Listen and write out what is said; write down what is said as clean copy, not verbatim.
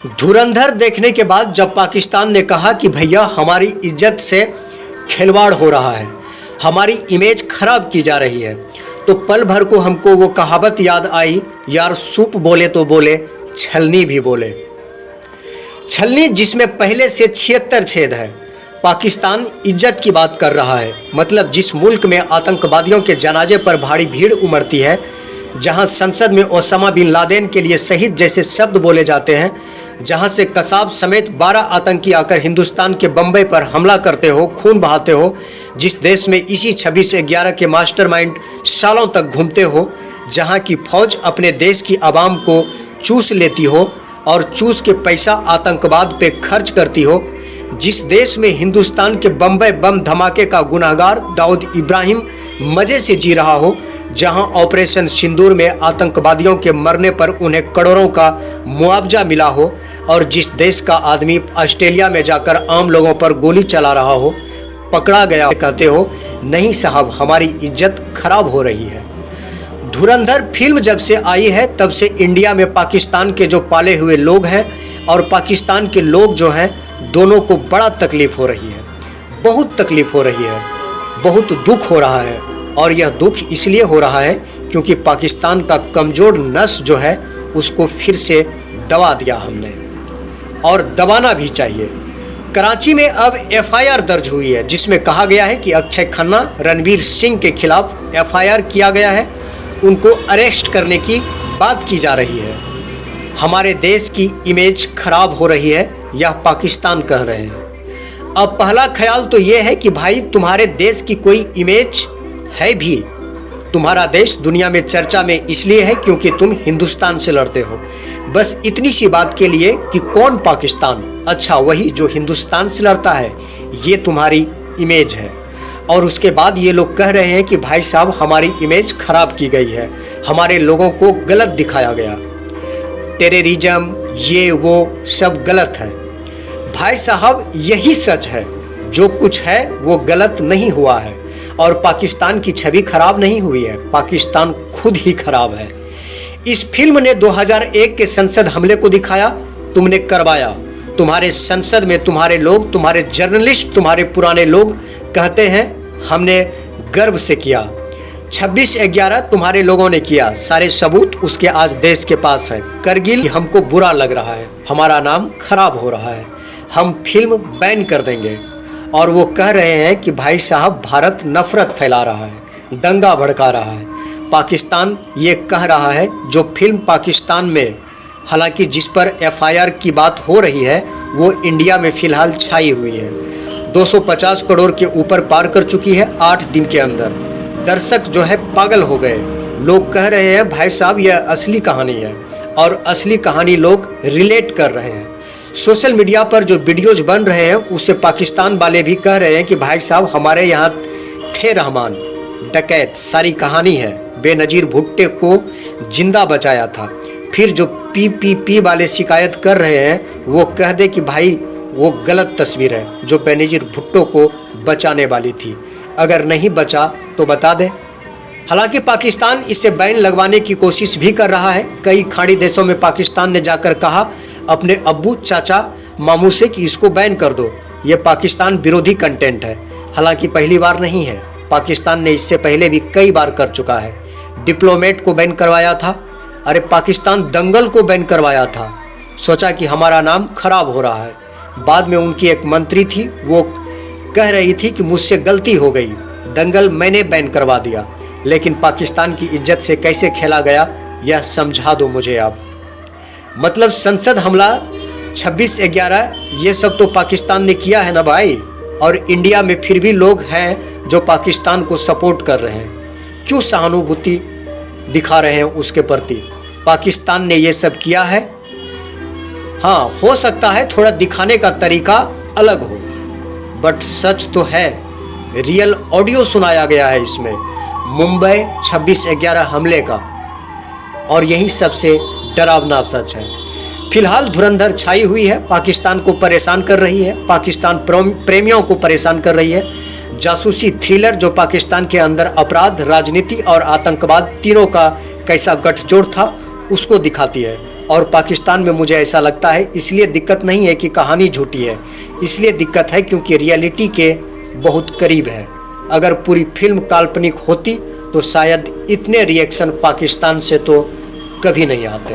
धुरंधर देखने के बाद जब पाकिस्तान ने कहा कि भैया हमारी इज्जत से खिलवाड़ हो रहा है, हमारी इमेज खराब की जा रही है, तो पल भर को हमको वो कहावत याद आई, यार सूप बोले तो बोले, छलनी भी बोले। छलनी जिसमें पहले से 76 छेद है। पाकिस्तान इज्जत की बात कर रहा है, मतलब जिस मुल्क में आतंकवादियों के जनाजे पर भारी भीड़ उमड़ती है, जहां संसद में ओसामा बिन लादेन के लिए शहीद जैसे शब्द बोले जाते हैं, जहां से कसाब समेत 12 आतंकी आकर हिंदुस्तान के बम्बई पर हमला करते हो, खून बहाते हो, जिस देश में इसी 26/11 के मास्टरमाइंड सालों तक घूमते हो, जहां की फौज अपने देश की आवाम को चूस लेती हो और चूस के पैसा आतंकवाद पे खर्च करती हो, जिस देश में हिंदुस्तान के बम्बई बम धमाके का गुनहगार दाऊद इब्राहिम मज़े से जी रहा हो, जहां ऑपरेशन सिंदूर में आतंकवादियों के मरने पर उन्हें करोड़ों का मुआवजा मिला हो, और जिस देश का आदमी ऑस्ट्रेलिया में जाकर आम लोगों पर गोली चला रहा हो, पकड़ा गया, कहते हो नहीं साहब हमारी इज्जत खराब हो रही है। धुरंधर फिल्म जब से आई है तब से इंडिया में पाकिस्तान के जो पाले हुए लोग हैं और पाकिस्तान के लोग जो हैं, दोनों को बड़ा तकलीफ़ हो रही है, बहुत तकलीफ़ हो रही है, बहुत दुख हो रहा है। और यह दुख इसलिए हो रहा है क्योंकि पाकिस्तान का कमज़ोर नस जो है उसको फिर से दबा दिया हमने, और दबाना भी चाहिए। कराची में अब एफआईआर दर्ज हुई है जिसमें कहा गया है कि अक्षय खन्ना, रणवीर सिंह के खिलाफ एफआईआर किया गया है, उनको अरेस्ट करने की बात की जा रही है। हमारे देश की इमेज खराब हो रही है, यह पाकिस्तान कह रहे हैं। अब पहला ख्याल तो ये है कि भाई तुम्हारे देश की कोई इमेज है भी, तुम्हारा देश दुनिया में चर्चा में इसलिए है क्योंकि तुम हिंदुस्तान से लड़ते हो। बस इतनी सी बात के लिए कि कौन पाकिस्तान, अच्छा वही जो हिंदुस्तान से लड़ता है, ये तुम्हारी इमेज है। और उसके बाद ये लोग कह रहे हैं कि भाई साहब हमारी इमेज खराब की गई है, हमारे लोगों को गलत दिखाया गया, टेररिज्म ये वो सब गलत है। भाई साहब यही सच है, जो कुछ है वो गलत नहीं हुआ है, और पाकिस्तान की छवि खराब नहीं हुई है, पाकिस्तान खुद ही खराब है। इस फिल्म ने 2001 के संसद हमले को दिखाया, तुमने करवाया। तुम्हारे संसद में तुम्हारे लोग, तुम्हारे जर्नलिस्ट, तुम्हारे पुराने लोग कहते हैं हमने गर्व से किया। 26/11 तुम्हारे लोगों ने किया, सारे सबूत उसके आज देश के पास है। करगिल हमको बुरा लग रहा है, हमारा नाम खराब हो रहा है, हम फिल्म बैन कर देंगे। और वो कह रहे हैं कि भाई साहब भारत नफरत फैला रहा है, दंगा भड़का रहा है। पाकिस्तान ये कह रहा है, जो फिल्म पाकिस्तान में, हालांकि जिस पर एफआईआर की बात हो रही है, वो इंडिया में फ़िलहाल छाई हुई है, 250 करोड़ के ऊपर पार कर चुकी है 8 दिन के अंदर। दर्शक जो है पागल हो गए, लोग कह रहे हैं भाई साहब यह असली कहानी है, और असली कहानी लोग रिलेट कर रहे हैं। सोशल मीडिया पर जो वीडियोज बन रहे हैं उससे पाकिस्तान वाले भी कह रहे हैं कि भाई साहब हमारे यहाँ थे रहमान डकैत, सारी कहानी है, बेनज़ीर भुट्टो को जिंदा बचाया था। फिर जो पीपीपी वाले शिकायत कर रहे हैं वो कह दे कि भाई वो गलत तस्वीर है, जो बेनज़ीर भुट्टो को बचाने वाली थी, अगर नहीं बचा तो बता दे। हालांकि पाकिस्तान इससे बैन लगवाने की कोशिश भी कर रहा है। कई खाड़ी देशों में पाकिस्तान ने जाकर कहा अपने अब्बू, चाचा, मामू से कि इसको बैन कर दो, ये पाकिस्तान विरोधी कंटेंट है। हालांकि पहली बार नहीं है, पाकिस्तान ने इससे पहले भी कई बार कर चुका है। डिप्लोमेट को बैन करवाया था, अरे पाकिस्तान दंगल को बैन करवाया था, सोचा कि हमारा नाम खराब हो रहा है। बाद में उनकी एक मंत्री थी, वो कह रही थी कि मुझसे गलती हो गई, दंगल मैंने बैन करवा दिया। लेकिन पाकिस्तान की इज्जत से कैसे खेला गया यह समझा दो मुझे आप। मतलब संसद हमला, 26/11 ये सब तो पाकिस्तान ने किया है ना भाई, और इंडिया में फिर भी लोग हैं जो पाकिस्तान को सपोर्ट कर रहे हैं। क्यों सहानुभूति दिखा रहे हैं उसके प्रति? पाकिस्तान ने ये सब किया है, हाँ हो सकता है थोड़ा दिखाने का तरीका अलग हो, बट सच तो है। रियल ऑडियो सुनाया गया है इसमें मुंबई 26/11 हमले का, और यही सबसे डरावना सच है। फिलहाल धुरंधर छाई हुई है, पाकिस्तान को परेशान कर रही है, पाकिस्तान प्रेमियों को परेशान कर रही है। जासूसी थ्रिलर जो पाकिस्तान के अंदर अपराध, राजनीति और आतंकवाद तीनों का कैसा गठजोड़ था उसको दिखाती है। और पाकिस्तान में मुझे ऐसा लगता है इसलिए दिक्कत नहीं है कि कहानी झूठी है, इसलिए दिक्कत है क्योंकि रियलिटी के बहुत करीब है। अगर पूरी फिल्म काल्पनिक होती तो शायद इतने रिएक्शन पाकिस्तान से तो कभी नहीं आते।